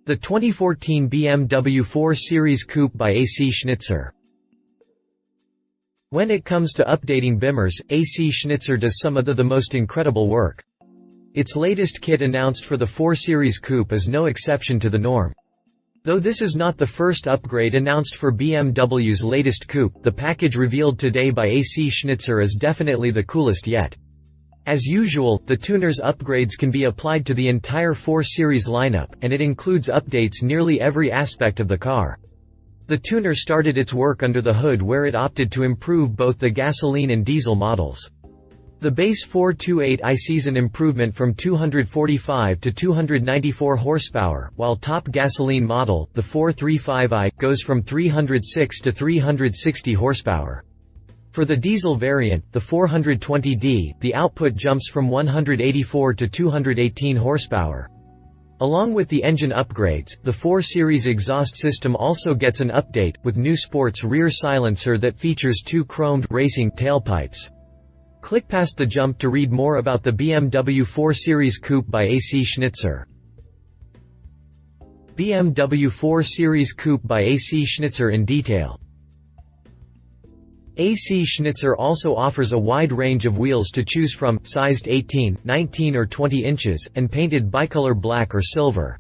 The 2014 BMW 4 Series Coupe by AC Schnitzer. When it comes to updating Bimmers, AC Schnitzer does some of the most incredible work. Its latest kit announced for the 4 Series Coupe is no exception to the norm. Though this is not the first upgrade announced for BMW's latest coupe, the package revealed today by AC Schnitzer is definitely the coolest yet. As usual, the tuner's upgrades can be applied to the entire 4 Series lineup, and it includes updates nearly every aspect of the car. The tuner started its work under the hood, where it opted to improve both the gasoline and diesel models. The base 428i sees an improvement from 245 to 294 horsepower, while top gasoline model, the 435i, goes from 306 to 360 horsepower. For the diesel variant, the 420d, the output jumps from 184 to 218 horsepower. Along with the engine upgrades, the 4 Series exhaust system also gets an update, with new sports rear silencer that features 2 chromed racing tailpipes. Click past the jump to read more about the BMW 4 Series Coupe by AC Schnitzer. BMW 4 Series Coupe by AC Schnitzer in detail. AC Schnitzer also offers a wide range of wheels to choose from, sized 18, 19 or 20 inches, and painted bicolor black or silver.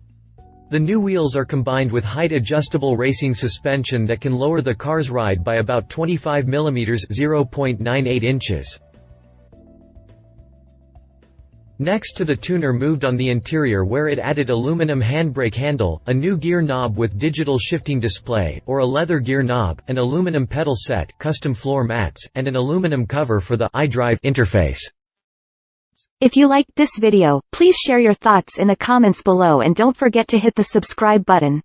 The new wheels are combined with height-adjustable racing suspension that can lower the car's ride by about 25 mm (0.98 inches). Next to the tuner moved on the interior, where it added aluminum handbrake handle, a new gear knob with digital shifting display, or a leather gear knob, an aluminum pedal set, custom floor mats, and an aluminum cover for the iDrive interface. If you liked this video, please share your thoughts in the comments below and don't forget to hit the subscribe button.